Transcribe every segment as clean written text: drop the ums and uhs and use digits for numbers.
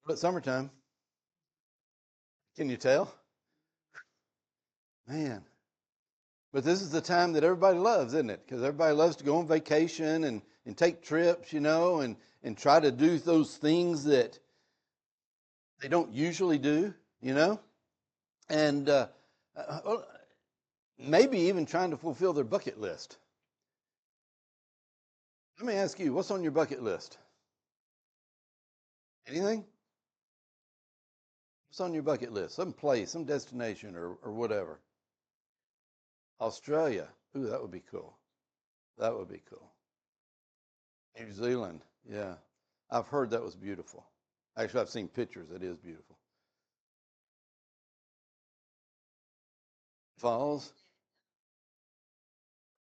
But summertime, can you tell? Man. But this is the time that everybody loves, isn't it? Because everybody loves to go on vacation and take trips, and try to do those things that they don't usually do, and well, maybe even trying to fulfill their bucket list. Let me ask you, what's on your bucket list? Anything? What's on your bucket list? Some place, some destination, or whatever. Australia. Ooh, that would be cool. That would be cool. New Zealand. Yeah. I've heard that was beautiful. Actually, I've seen pictures. It is beautiful. Falls.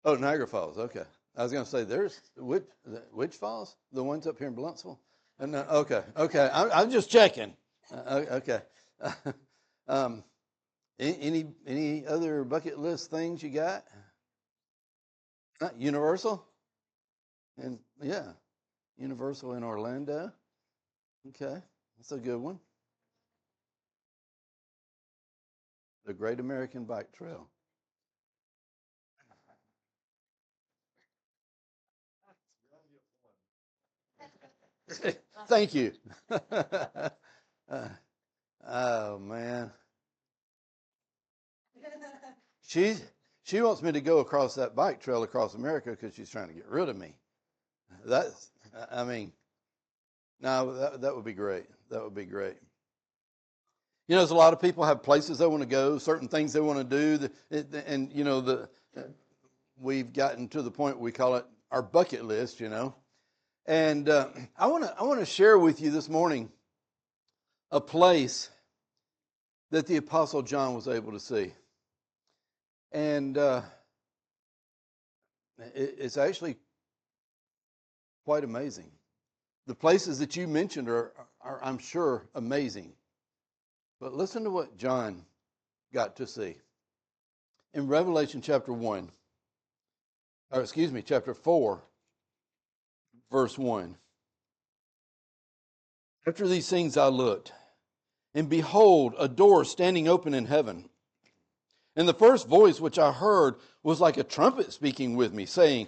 Oh, Niagara Falls. Okay. I was going to say, there's which falls? The ones up here in Blountsville? No, okay. Okay. I'm just checking. Okay. um, any other bucket list things you got? Universal? And yeah, Universal in Orlando. Okay, that's a good one. The Great American Bike Trail. Thank you. Uh, oh man, she she wants me to go across that bike trail across America because she's trying to get rid of me. That's, I mean, no, that would be great. That would be great. There's a lot of people have places they want to go, certain things they want to do, and we've gotten to the point we call it our bucket list, And I want to share with you this morning a place that the Apostle John was able to see, and it's actually quite amazing. The places that you mentioned are, I'm sure, amazing. But listen to what John got to see. In Revelation chapter 4, verse 1. After these things I looked, and behold, a door standing open in heaven. And the first voice which I heard was like a trumpet speaking with me, saying,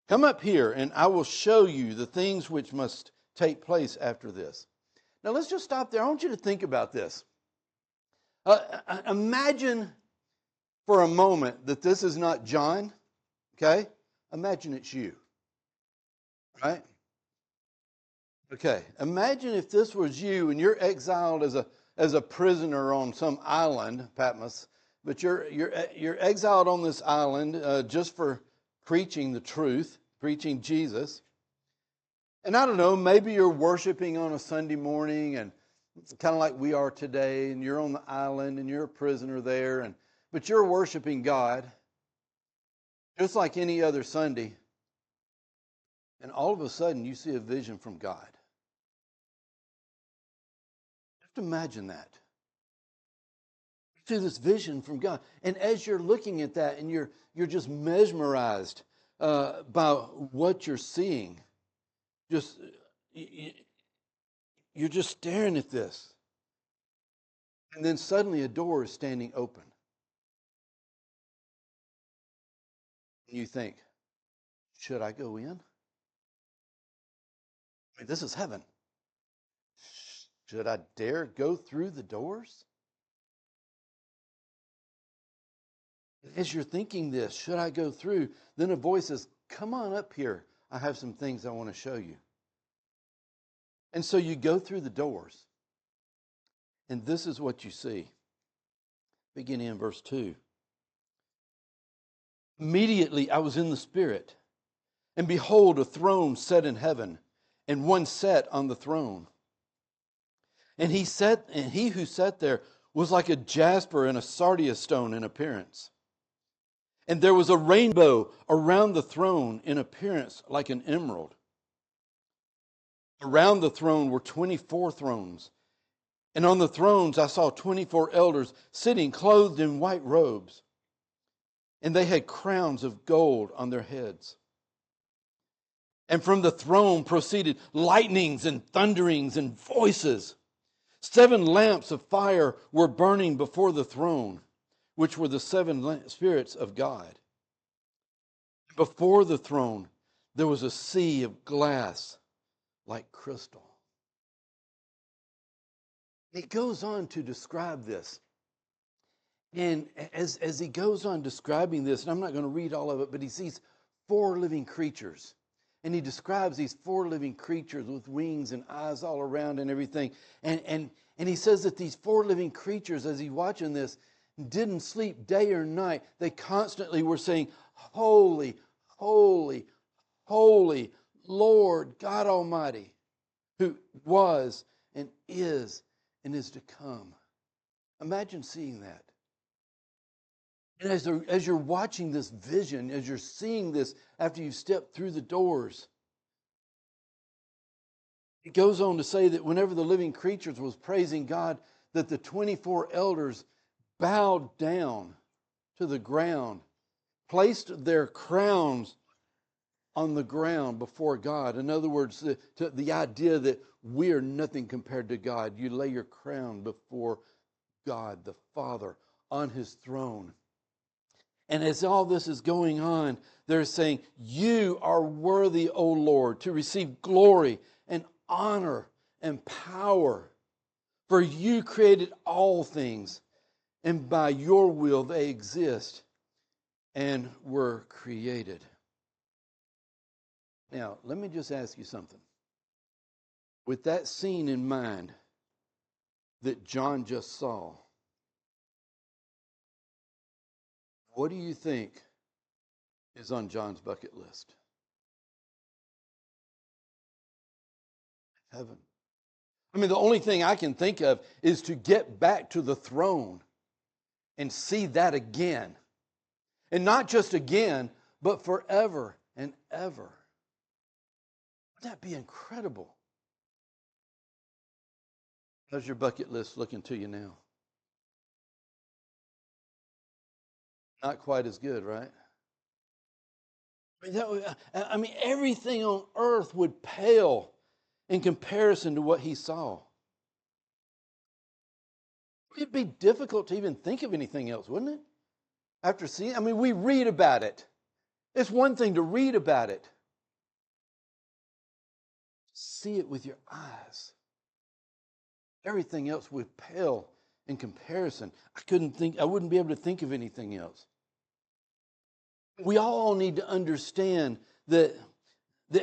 Come up here, and I will show you the things which must take place after this. Now let's just stop there. I want you to think about this. Imagine for a moment that this is not John, okay? Imagine it's you, right? Okay, imagine if this was you and you're exiled as a prisoner on some island, Patmos, but you're exiled on this island just for preaching the truth, preaching Jesus. And I don't know, maybe you're worshiping on a Sunday morning, and kind of like we are today, and you're on the island and you're a prisoner there, but you're worshiping God just like any other Sunday. And all of a sudden you see a vision from God. Just imagine that. You see this vision from God. And as you're looking at that and you're just mesmerized by what you're seeing, you're just staring at this. And then suddenly a door is standing open. And you think, should I go in? I mean, this is heaven. Should I dare go through the doors? As you're thinking this, should I go through? Then a voice says, come on up here. I have some things I want to show you. And so you go through the doors. And this is what you see. Beginning in verse 2. Immediately I was in the Spirit, and behold, a throne set in heaven, and one sat on the throne. And he who sat there was like a jasper and a sardius stone in appearance. And there was a rainbow around the throne in appearance like an emerald. Around the throne were 24 thrones. And on the thrones I saw 24 elders sitting clothed in white robes. And they had crowns of gold on their heads. And from the throne proceeded lightnings and thunderings and voices. 7 lamps of fire were burning before the throne, which were the 7 spirits of God. Before the throne, there was a sea of glass like crystal. He goes on to describe this. And as he goes on describing this, and I'm not going to read all of it, but he sees 4 living creatures. And he describes these 4 living creatures with wings and eyes all around and everything. And he says that these 4 living creatures, as he's watching this, didn't sleep day or night. They constantly were saying, "Holy, holy, holy, Lord God Almighty, who was and is to come." Imagine seeing that. And as you're watching this vision, as you're seeing this after you've stepped through the doors, it goes on to say that whenever the living creatures was praising God, that the 24 elders bowed down to the ground, placed their crowns on the ground before God. In other words, the idea that we are nothing compared to God. You lay your crown before God, the Father, on his throne. And as all this is going on, they're saying, "You are worthy, O Lord, to receive glory and honor and power. For you created all things, and by your will they exist and were created." Now, let me just ask you something. With that scene in mind that John just saw, what do you think is on John's bucket list? Heaven. I mean, the only thing I can think of is to get back to the throne and see that again. And not just again, but forever and ever. Wouldn't that be incredible? How's your bucket list looking to you now? Not quite as good, right? I mean, everything on earth would pale in comparison to what he saw. It'd be difficult to even think of anything else, wouldn't it? After seeing, I mean, we read about it. It's one thing to read about it. See it with your eyes. Everything else would pale in comparison. I wouldn't be able to think of anything else. We all need to understand that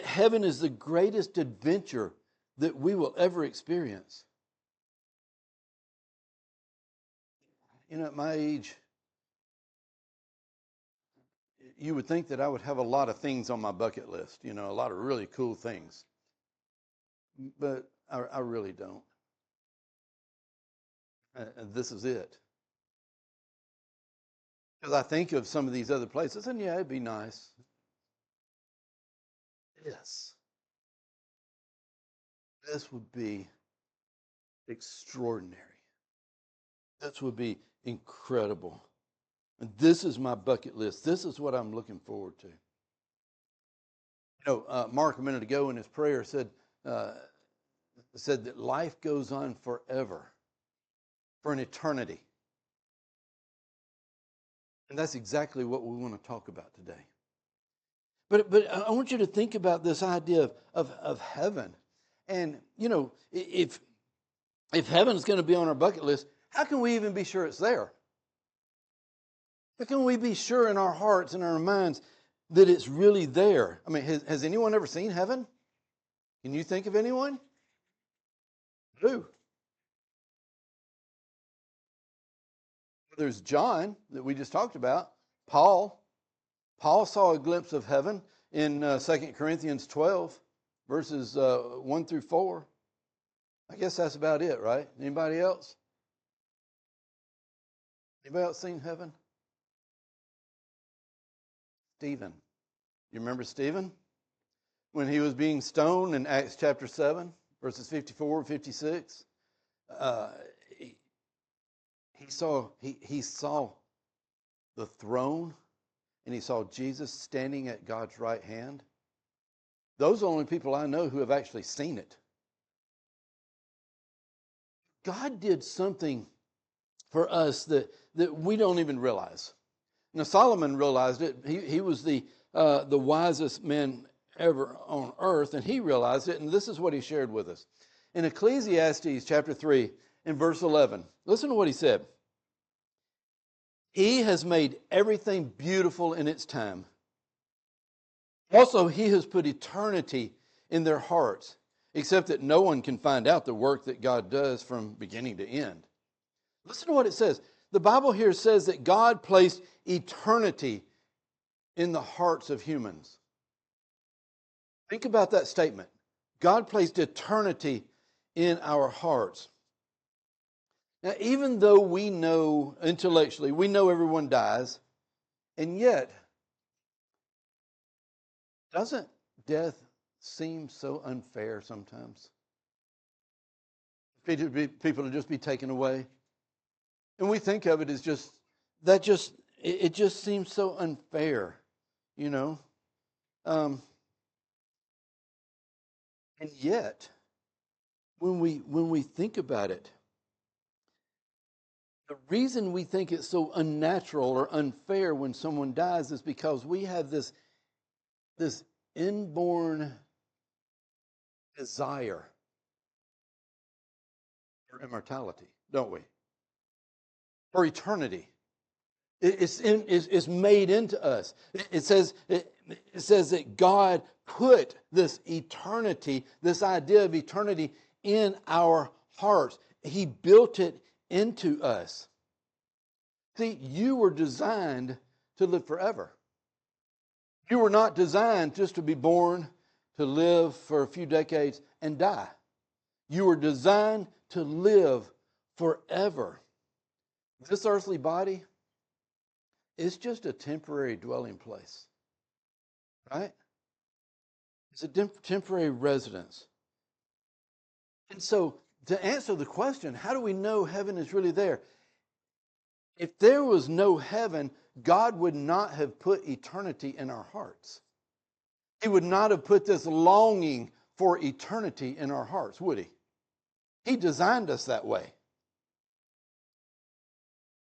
heaven is the greatest adventure that we will ever experience. You know, at my age, you would think that I would have a lot of things on my bucket list, you know, a lot of really cool things. But I really don't. This is it. Because I think of some of these other places, and yeah, it'd be nice. Yes. This would be extraordinary. This would be incredible. And this is my bucket list. This is what I'm looking forward to. You know, Mark a minute ago in his prayer said that life goes on forever, for an eternity. And that's exactly what we want to talk about today. But I want you to think about this idea of heaven. And, you know, if heaven is going to be on our bucket list, how can we even be sure it's there? How can we be sure in our hearts and our minds that it's really there? I mean, has anyone ever seen heaven? Can you think of anyone? Who? There's John that we just talked about. Paul saw a glimpse of heaven in 2 Corinthians 12, verses 1 through 4. I guess that's about it, right? Anybody else? Anybody else seen heaven? Stephen. You remember Stephen? When he was being stoned in Acts chapter 7, verses 54 and 56. He saw the throne, and he saw Jesus standing at God's right hand. Those are the only people I know who have actually seen it. God did something for us that we don't even realize. Now, Solomon realized it. He was the wisest man ever on earth, and he realized it, and this is what he shared with us. In Ecclesiastes chapter 3, in verse 11, listen to what he said. He has made everything beautiful in its time. Also, he has put eternity in their hearts, except that no one can find out the work that God does from beginning to end. Listen to what it says. The Bible here says that God placed eternity in the hearts of humans. Think about that statement. God placed eternity in our hearts. Now, even though we know intellectually, we know everyone dies, and yet, doesn't death seem so unfair sometimes? People to just be taken away. And we think of it as it just seems so unfair, you know. And yet, when we think about it, the reason we think it's so unnatural or unfair when someone dies is because we have this inborn desire for immortality, don't we? For eternity. It's made into us. It says that God put this eternity, this idea of eternity in our hearts. He built it into us. See, you were designed to live forever. You were not designed just to be born, to live for a few decades and die. You were designed to live forever. This earthly body is just a temporary dwelling place, right? It's a temporary residence. And so, to answer the question, how do we know heaven is really there? If there was no heaven, God would not have put eternity in our hearts. He would not have put this longing for eternity in our hearts, would he? He designed us that way.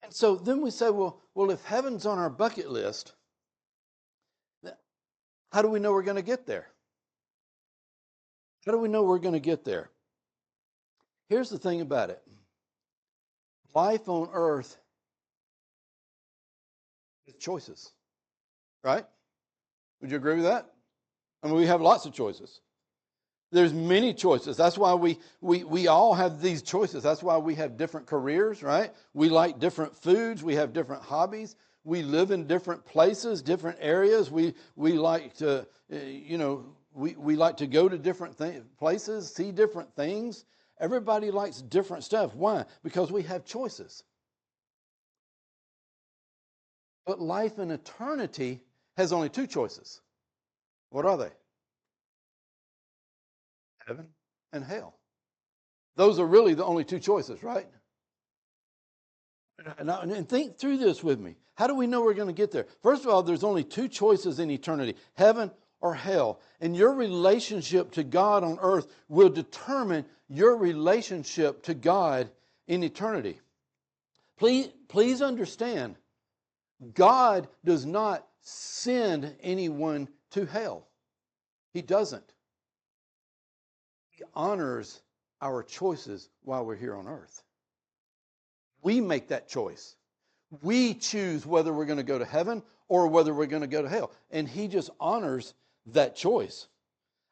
And so then we say, well, if heaven's on our bucket list, how do we know we're going to get there? How do we know we're going to get there? Here's the thing about it. Life on earth is choices, right? Would you agree with that? I mean, we have lots of choices. There's many choices. That's why we all have these choices. That's why we have different careers, right? We like different foods. We have different hobbies. We live in different places, different areas. We like to, we like to go to different places, see different things. Everybody likes different stuff. Why? Because we have choices. But life in eternity has only two choices. What are they? Heaven and hell. Those are really the only two choices, right? And think through this with me. How do we know we're going to get there? First of all, there's only two choices in eternity, heaven or hell. And your relationship to God on earth will determine your relationship to God in eternity. Please understand, God does not send anyone to hell. He doesn't. He honors our choices while we're here on earth. We make that choice. We choose whether we're going to go to heaven or whether we're going to go to hell. And he just honors that choice.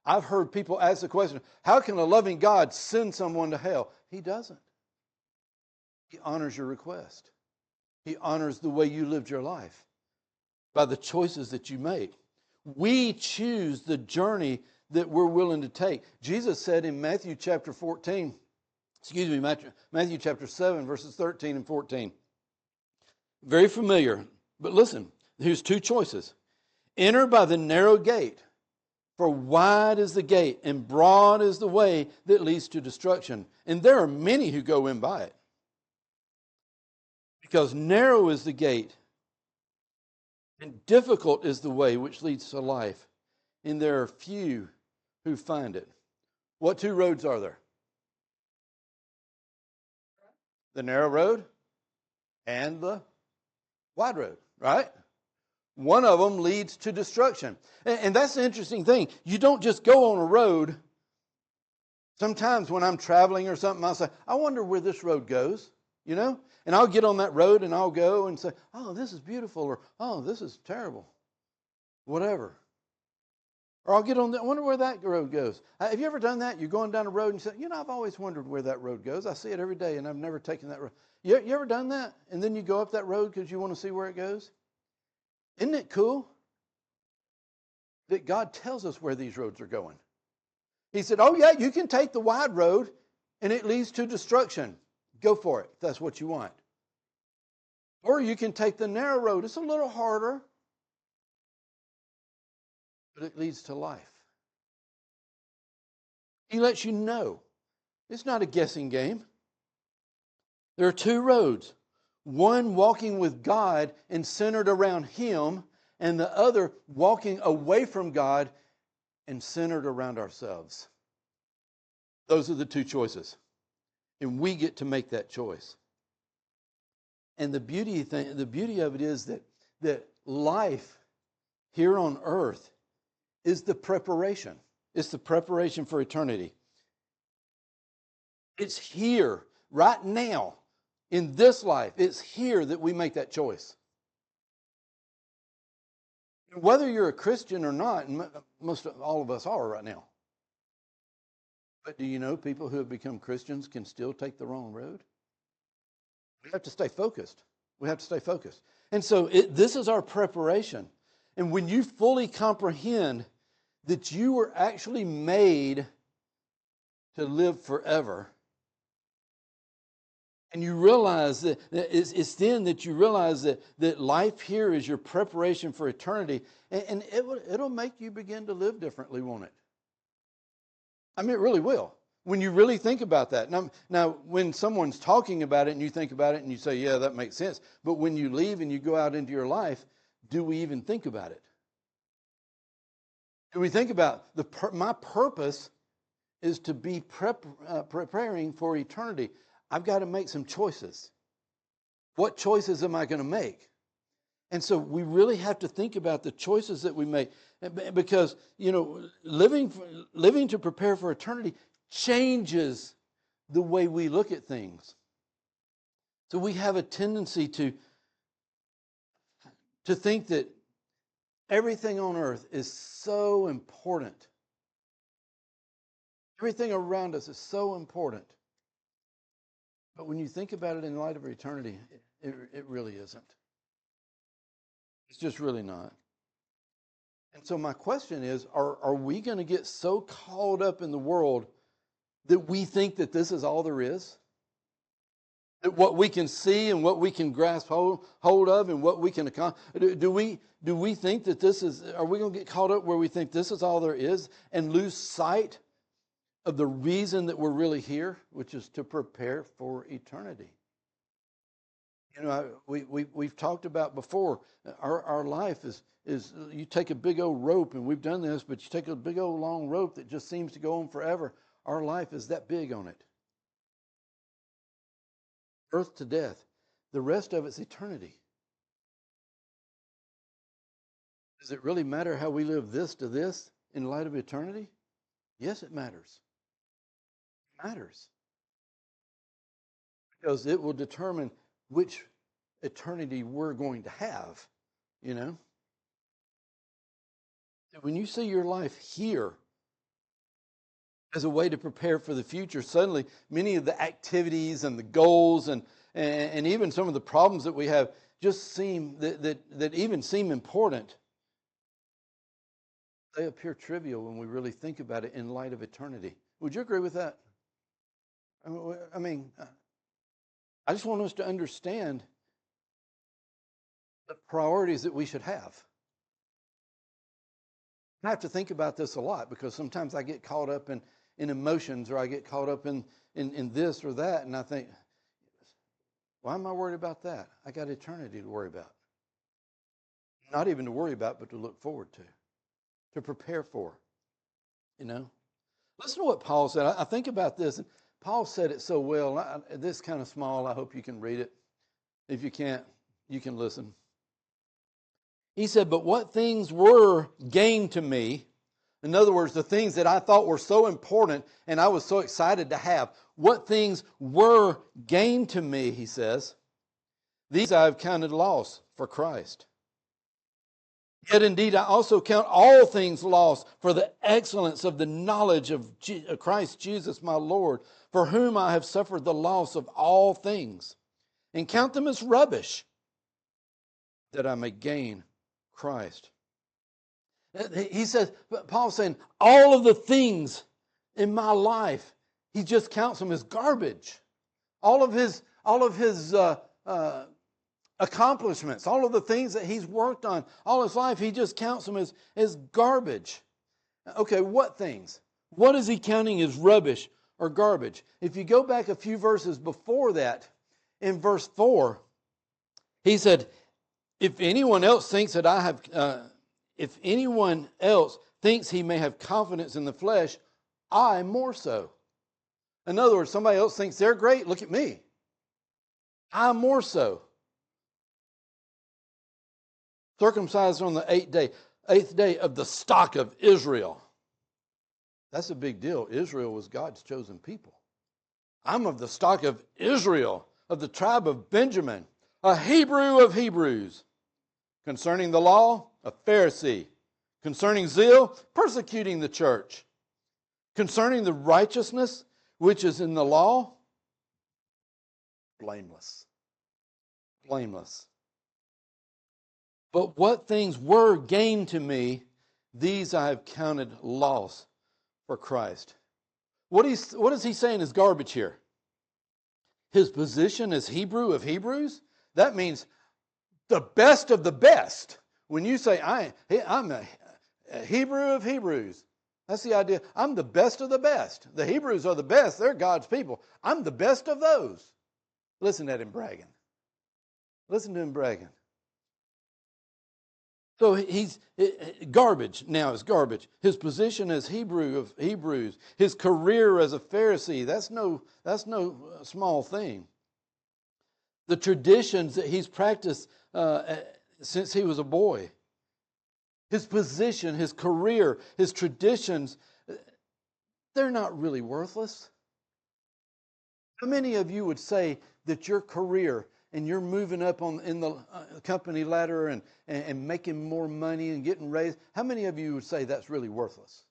I've heard people ask the question, how can a loving God send someone to hell? He doesn't. He honors your request. He honors the way you lived your life by the choices that you make. We choose the journey that we're willing to take. Jesus said in Matthew chapter 7, verses 13 and 14. Very familiar, but listen, here's two choices. Enter by the narrow gate, for wide is the gate and broad is the way that leads to destruction. And there are many who go in by it. Because narrow is the gate and difficult is the way which leads to life, and there are few who find it. What two roads are there? the narrow road and the wide road, right? One of them leads to destruction. And that's the interesting thing. You don't just go on a road. Sometimes when I'm traveling or something, I'll say, I wonder where this road goes, you know? And I'll get on that road and I'll go and say, oh, this is beautiful, or oh, this is terrible, whatever. Or I'll get on I wonder where that road goes. Have you ever done that? You're going down a road and you say, you know, I've always wondered where that road goes. I see it every day and I've never taken that road. You ever done that? And then you go up that road because you want to see where it goes? Isn't it cool that God tells us where these roads are going? He said, oh yeah, you can take the wide road and it leads to destruction. Go for it if that's what you want. Or you can take the narrow road. It's a little harder, but it leads to life. He lets you know. It's not a guessing game. There are two roads. One walking with God and centered around Him, and the other walking away from God and centered around ourselves. Those are the two choices. And we get to make that choice. And the beauty of it is that life here on earth is the preparation. It's the preparation for eternity. It's here, right now, in this life. It's here that we make that choice. Whether you're a Christian or not, and most of all of us are right now. But do you know people who have become Christians can still take the wrong road? We have to stay focused. We have to stay focused. And so this is our preparation. And when you fully comprehend that you were actually made to live forever, and you realize that it's then that you realize that life here is your preparation for eternity, and it'll make you begin to live differently, won't it? I mean, it really will. When you really think about that. Now, when someone's talking about it and you think about it and you say, yeah, that makes sense. But when you leave and you go out into your life, do we even think about it? Do we think about my purpose is to be preparing for eternity? I've got to make some choices. What choices am I going to make? And so we really have to think about the choices that we make, because, you know, living to prepare for eternity changes the way we look at things. So we have a tendency to think that everything on earth is so important. Everything around us is so important. But when you think about it in light of eternity, it really isn't. It's just really not. And so my question is, are we going to get so caught up in the world that we think that this is all there is? That what we can see and what we can grasp hold of and what we can accomplish, do we think that this is, are we going to get caught up where we think this is all there is and lose sight of the reason that we're really here, which is to prepare for eternity? You know, we've talked about before, our life is you take a big old rope, and we've done this, but you take a big old long rope that just seems to go on forever. Our life is that big on it. Birth to death. The rest of it's eternity. Does it really matter how we live this to this in light of eternity? Yes, it matters. It matters. Because it will determine which eternity we're going to have, you know. When you see your life here as a way to prepare for the future, suddenly many of the activities and the goals and even some of the problems that we have just seem that even seem important. They appear trivial when we really think about it in light of eternity. Would you agree with that? I mean, I just want us to understand the priorities that we should have. I have to think about this a lot because sometimes I get caught up in emotions, or I get caught up in this or that, and I think, why am I worried about that? I got eternity to worry about. Not even to worry about, but to look forward to prepare for, you know. Listen to what Paul said. I think about this. Paul said it so well. This is kind of small. I hope you can read it. If you can't, you can listen. He said, but what things were gain to me, in other words, the things that I thought were so important and I was so excited to have, what things were gain to me, he says, these I have counted loss for Christ. Yet indeed I also count all things lost for the excellence of the knowledge of Christ Jesus my Lord, for whom I have suffered the loss of all things, and count them as rubbish, that I may gain Christ. He says, Paul's saying, all of the things in my life, he just counts them as garbage. All of his accomplishments, all of the things that he's worked on all his life, he just counts them as garbage. Okay, what things? What is he counting as rubbish or garbage? If you go back a few verses before that, in verse 4, he said, if anyone else thinks that if anyone else thinks he may have confidence in the flesh, I more so. In other words, somebody else thinks they're great, look at me. I more so. Circumcised on the eighth day of the stock of Israel. That's a big deal. Israel was God's chosen people. I'm of the stock of Israel, of the tribe of Benjamin, a Hebrew of Hebrews. Concerning the law, a Pharisee. Concerning zeal, persecuting the church. Concerning the righteousness which is in the law, blameless. Blameless. But what things were gain to me, these I have counted loss for Christ. What is he saying is garbage here? His position as Hebrew of Hebrews? That means the best of the best. When you say, I'm a Hebrew of Hebrews, that's the idea. I'm the best of the best. The Hebrews are the best. They're God's people. I'm the best of those. Listen to him bragging. Listen to him bragging. So he's garbage now is garbage. His position as Hebrew of Hebrews, his career as a Pharisee, that's no small thing. The traditions that he's practiced since he was a boy. His position, his career, his traditions, they're not really worthless. How many of you would say that your career and you're moving up in the company ladder and making more money and getting raised, how many of you would say that's really worthless?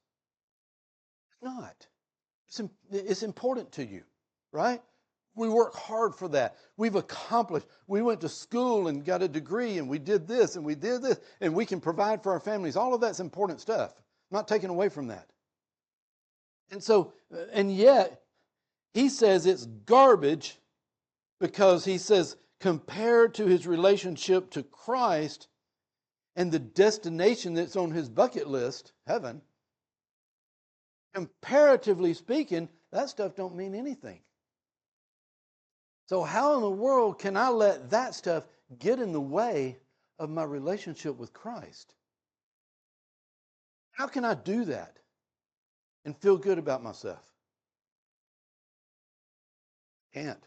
It's not. It's important to you, right? We work hard for that. We've accomplished. We went to school and got a degree and we did this and we did this and we can provide for our families. All of that's important stuff. I'm not taking away from that. And yet, he says it's garbage because he says compared to his relationship to Christ and the destination that's on his bucket list, heaven, comparatively speaking, that stuff don't mean anything. So how in the world can I let that stuff get in the way of my relationship with Christ? How can I do that and feel good about myself? Can't.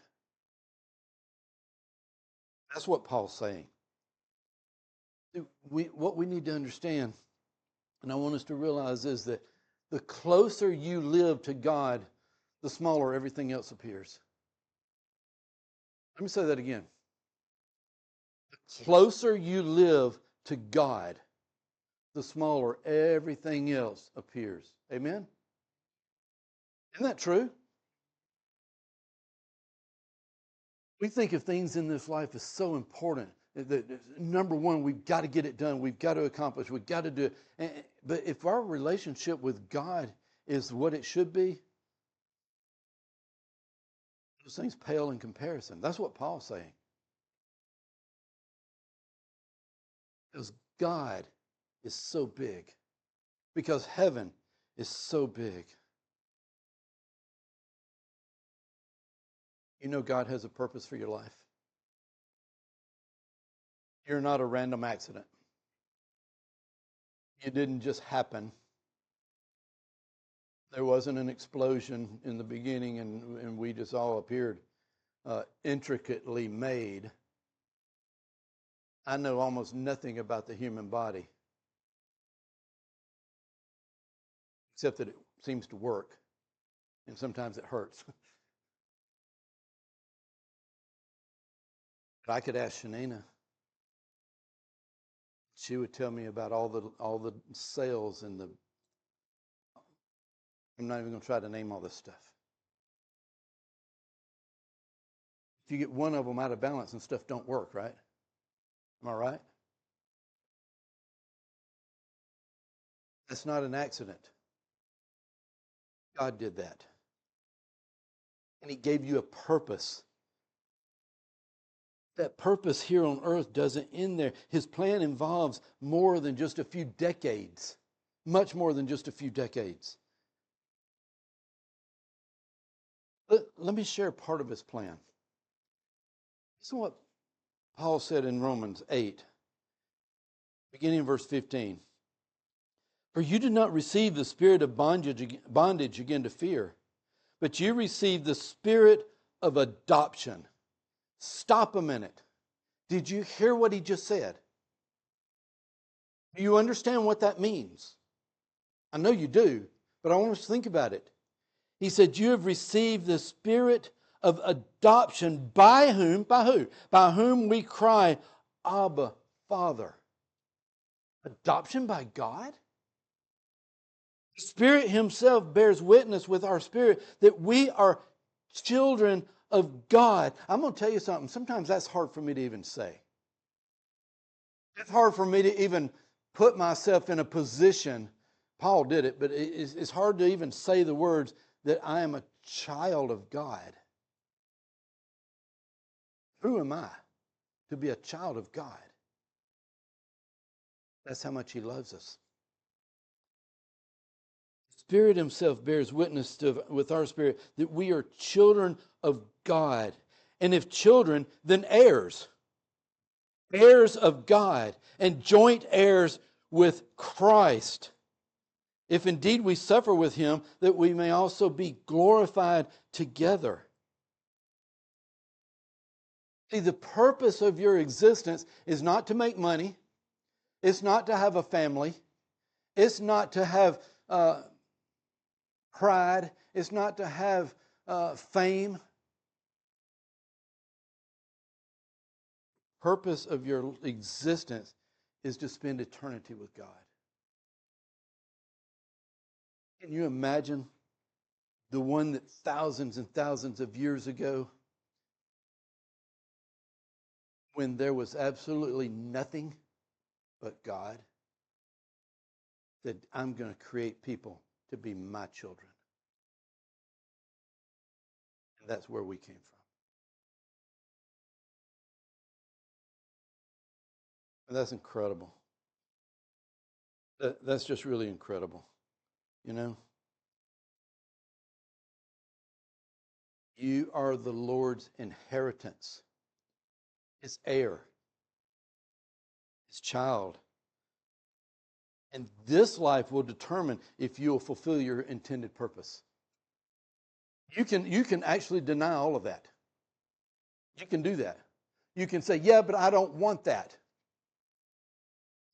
That's what Paul's saying. What we need to understand, and I want us to realize, is that the closer you live to God, the smaller everything else appears. Let me say that again. The closer you live to God, the smaller everything else appears. Amen? Isn't that true? We think of things in this life as so important. Number one, we've got to get it done. We've got to accomplish. We've got to do it. But if our relationship with God is what it should be, those things pale in comparison. That's what Paul's saying. Because God is so big. Because heaven is so big. You know God has a purpose for your life. You're not a random accident. You didn't just happen. There wasn't an explosion in the beginning and we just all appeared intricately made. I know almost nothing about the human body, except that it seems to work, and sometimes it hurts. But I could ask Shanina. She would tell me about all the cells and the. I'm not even going to try to name all this stuff. If you get one of them out of balance and stuff don't work, right? Am I right? That's not an accident. God did that. And He gave you a purpose. That purpose here on earth doesn't end there. His plan involves more than just a few decades. Much more than just a few decades. Let me share part of His plan. This is what Paul said in Romans 8, beginning in verse 15. For you did not receive the spirit of bondage again to fear, but you received the spirit of adoption. Stop a minute. Did you hear what he just said? Do you understand what that means? I know you do, but I want us to think about it. He said, you have received the spirit of adoption by whom? By who? By whom we cry, Abba, Father. Adoption by God? The Spirit Himself bears witness with our spirit that we are children of God. I'm going to tell you something. Sometimes that's hard for me to even say. It's hard for me to even put myself in a position. Paul did it, but it's hard to even say the words that I am a child of God. Who am I to be a child of God? That's how much He loves us. The Spirit Himself bears witness with our spirit that we are children of God. And if children, then heirs. Heirs of God and joint heirs with Christ. If indeed we suffer with Him, that we may also be glorified together. See, the purpose of your existence is not to make money. It's not to have a family. It's not to have pride. It's not to have fame. Purpose of your existence is to spend eternity with God. Can you imagine the one that thousands and thousands of years ago, when there was absolutely nothing but God, said, I'm going to create people to be my children. And that's where we came from. And that's incredible. That's just really incredible. You know? You are the Lord's inheritance. His heir. His child. And this life will determine if you will fulfill your intended purpose. You can actually deny all of that. You can do that. You can say, yeah, but I don't want that.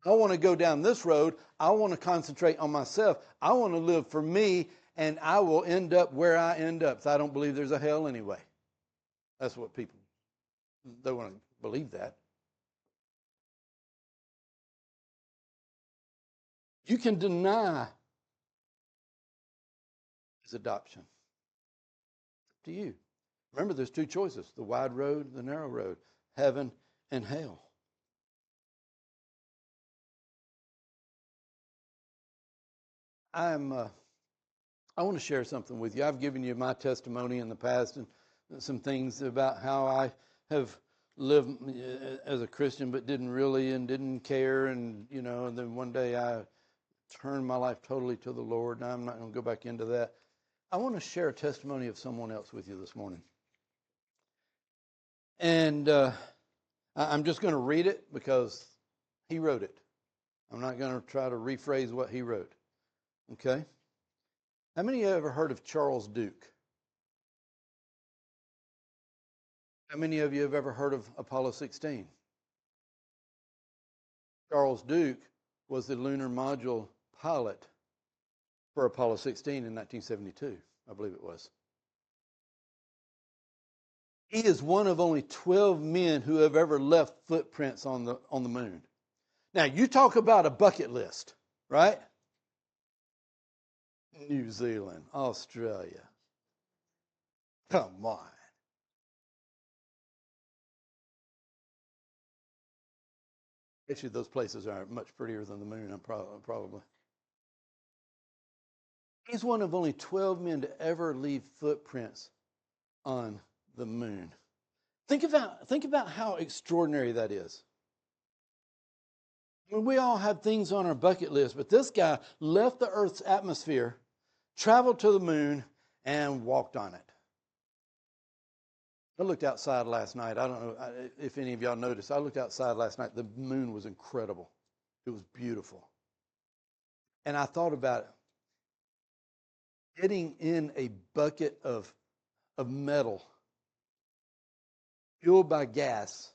I want to go down this road. I want to concentrate on myself. I want to live for me, and I will end up where I end up. So I don't believe there's a hell anyway. That's what people, they want to believe that. You can deny His adoption. Up to you. Remember, there's two choices: the wide road, the narrow road, heaven and hell. I want to share something with you. I've given you my testimony in the past and some things about how I have lived as a Christian, but didn't really and didn't care, and and then one day I turned my life totally to the Lord. And I'm not going to go back into that. I want to share a testimony of someone else with you this morning. And I'm just going to read it because he wrote it. I'm not going to try to rephrase what he wrote. Okay? How many of you ever heard of Charles Duke? How many of you have ever heard of Apollo 16? Charles Duke was the lunar module pilot for Apollo 16 in 1972, I believe it was. He is one of only 12 men who have ever left footprints on the moon. Now, you talk about a bucket list, right? New Zealand, Australia. Come on. Actually, those places are much prettier than the moon, probably. He's one of only 12 men to ever leave footprints on the moon. Think about how extraordinary that is. I mean, we all have things on our bucket list, but this guy left the Earth's atmosphere, traveled to the moon, and walked on it. I looked outside last night. I don't know if any of y'all noticed. I looked outside last night. The moon was incredible. It was beautiful. And I thought about it. Getting in a bucket of metal fueled by gas,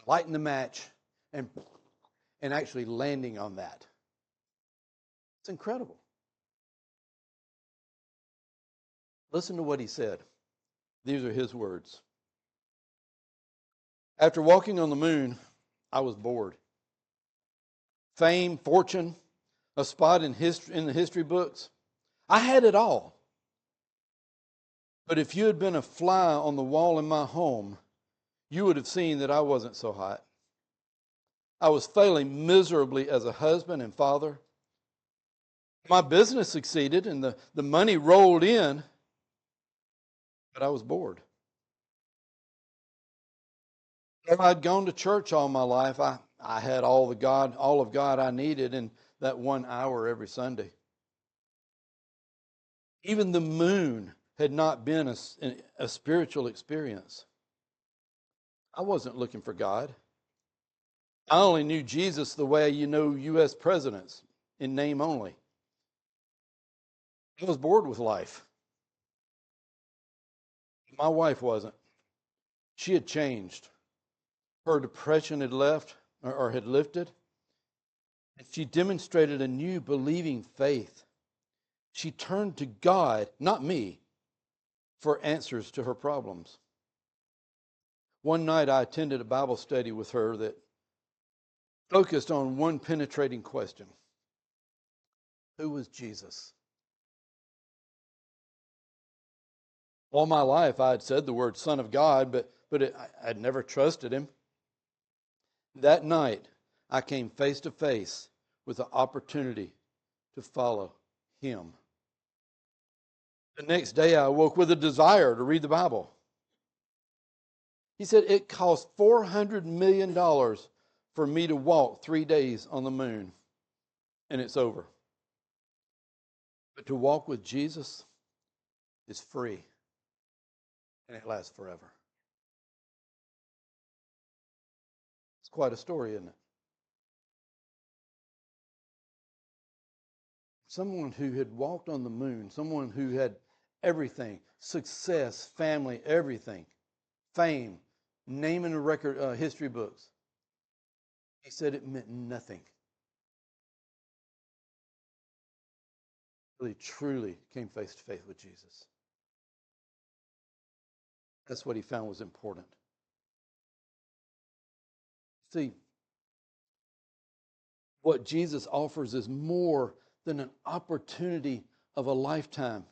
lighting the match, and actually landing on that. It's incredible. Listen to what he said. These are his words. After walking on the moon, I was bored. Fame, fortune, a spot in the history books. I had it all. But if you had been a fly on the wall in my home, you would have seen that I wasn't so hot. I was failing miserably as a husband and father. My business succeeded and the money rolled in, but I was bored. Though I'd gone to church all my life, I had all of God I needed in that 1 hour every Sunday. Even the moon had not been a spiritual experience. I wasn't looking for God. I only knew Jesus the way you know U.S. presidents, in name only. I was bored with life. My wife wasn't. She had changed. Her depression had left or had lifted. And she demonstrated a new believing faith. She turned to God, not me, for answers to her problems. One night I attended a Bible study with her that focused on one penetrating question. Who was Jesus? All my life I had said the word Son of God, but I'd never trusted him. That night I came face to face with the opportunity to follow him. The next day I awoke with a desire to read the Bible. He said it cost $400 million for me to walk 3 days on the moon, and it's over. But to walk with Jesus is free, and it lasts forever. It's quite a story, isn't it? Someone who had walked on the moon, someone who had everything, success, family, everything, fame, name in the record history books. He said it meant nothing. He truly came face to face with Jesus. That's what he found was important. See, what Jesus offers is more than an opportunity of a lifetime.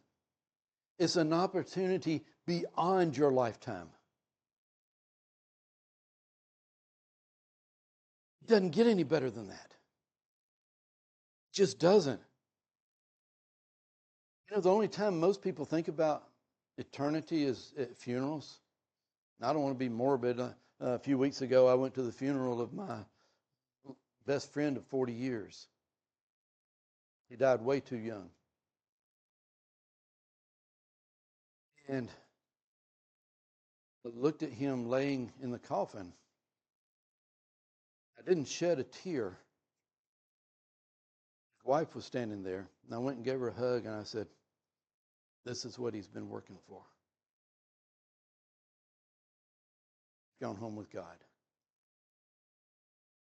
It's an opportunity beyond your lifetime. It doesn't get any better than that. It just doesn't. You know, the only time most people think about eternity is at funerals. And I don't want to be morbid. A few weeks ago, I went to the funeral of my best friend of 40 years. He died way too young. And I looked at him laying in the coffin. I didn't shed a tear. His wife was standing there. And I went and gave her a hug, and I said, this is what he's been working for. Gone home with God.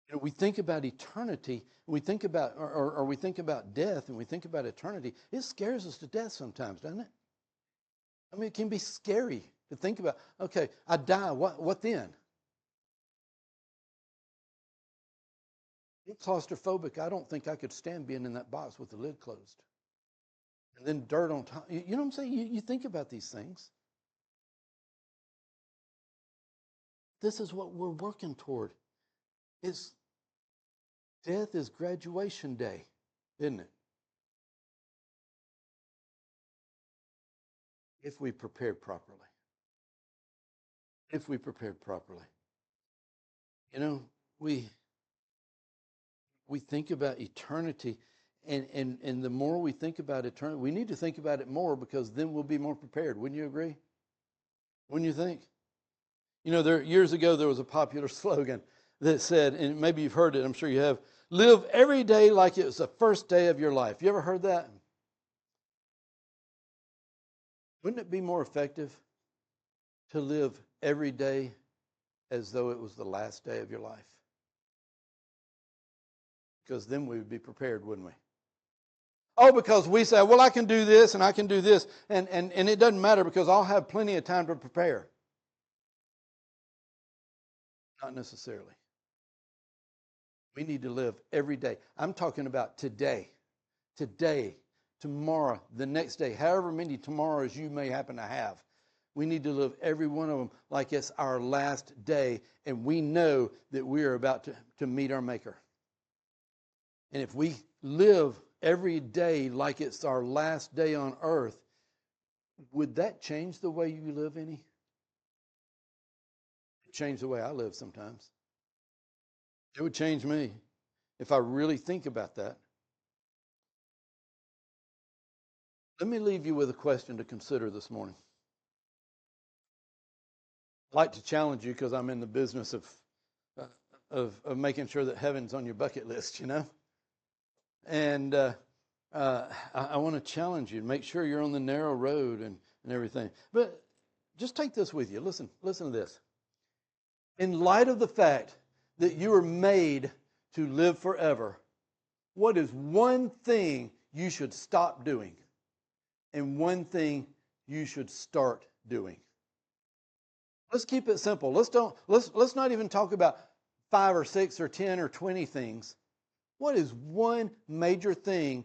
You know, we think about eternity, we think about, or we think about death, and we think about eternity. It scares us to death sometimes, doesn't it? I mean, it can be scary to think about, okay, I die, what then? I'm claustrophobic. I don't think I could stand being in that box with the lid closed. And then dirt on top. You know what I'm saying? You think about these things. This is what we're working toward. Death is graduation day, isn't it? If we prepared properly. If we prepared properly. You know, we think about eternity, and the more we think about eternity, we need to think about it more, because then we'll be more prepared. Wouldn't you agree? Wouldn't you think? You know, years ago there was a popular slogan that said, and maybe you've heard it, I'm sure you have, live every day like it was the first day of your life. You ever heard that? Wouldn't it be more effective to live every day as though it was the last day of your life? Because then we would be prepared, wouldn't we? Oh, because we say, well, I can do this and I can do this, and it doesn't matter because I'll have plenty of time to prepare. Not necessarily. We need to live every day. I'm talking about today, tomorrow, the next day, however many tomorrows you may happen to have. We need to live every one of them like it's our last day, and we know that we are about to meet our Maker. And if we live every day like it's our last day on earth, would that change the way you live any? It changed the way I live sometimes. It would change me if I really think about that. Let me leave you with a question to consider this morning. I'd like to challenge you because I'm in the business of making sure that heaven's on your bucket list, you know? And I want to challenge you, make sure you're on the narrow road and everything. But just take this with you. Listen to this. In light of the fact that you are made to live forever, what is one thing you should stop doing and one thing you should start doing? Let's keep it simple. Let's not even talk about 5 or 6 or 10 or 20 things. What is one major thing,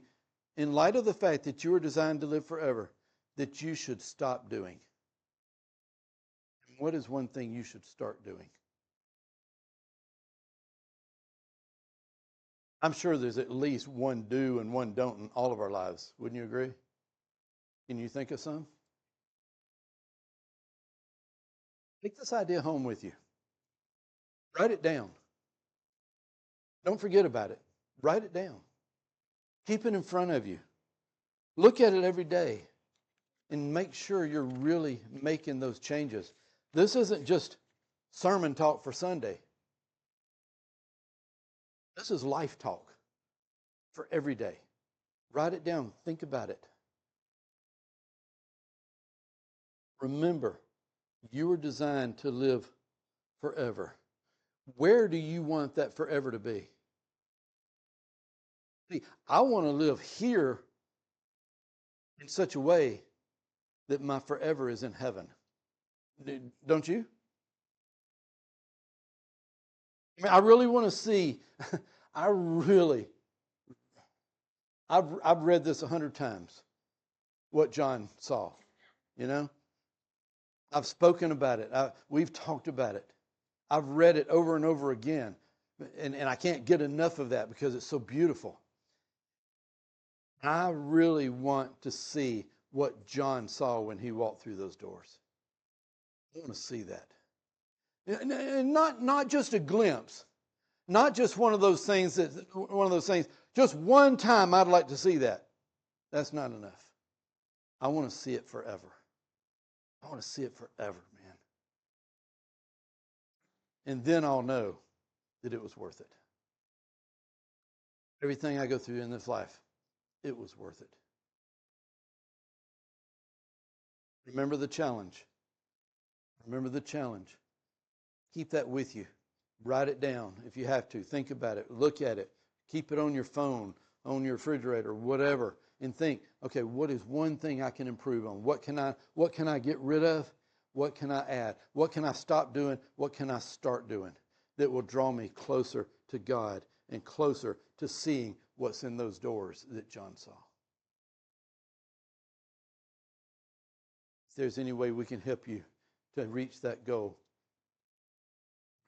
in light of the fact that you are designed to live forever, that you should stop doing? What is one thing you should start doing? I'm sure there's at least one do and one don't in all of our lives. Wouldn't you agree? Can you think of some? Take this idea home with you. Write it down. Don't forget about it. Write it down. Keep it in front of you. Look at it every day and make sure you're really making those changes. This isn't just sermon talk for Sunday. This is life talk for every day. Write it down. Think about it. Remember, you were designed to live forever. Where do you want that forever to be? See, I want to live here in such a way that my forever is in heaven. Don't you? I mean, I really want to see, I've read this 100 times, what John saw, you know? I've spoken about it. We've talked about it. I've read it over and over again, and I can't get enough of that because it's so beautiful. I really want to see what John saw when he walked through those doors. I want to see that. And not just a glimpse, not just one of those things, just one time I'd like to see that. That's not enough. I want to see it forever. I want to see it forever, man. And then I'll know that it was worth it. Everything I go through in this life, it was worth it. Remember the challenge. Remember the challenge. Keep that with you. Write it down if you have to. Think about it. Look at it. Keep it on your phone, on your refrigerator, whatever. And think, okay, what is one thing I can improve on? What can I get rid of? What can I add? What can I stop doing? What can I start doing that will draw me closer to God and closer to seeing what's in those doors that John saw? If there's any way we can help you to reach that goal,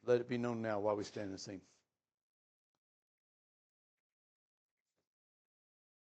let it be known now while we stand and sing.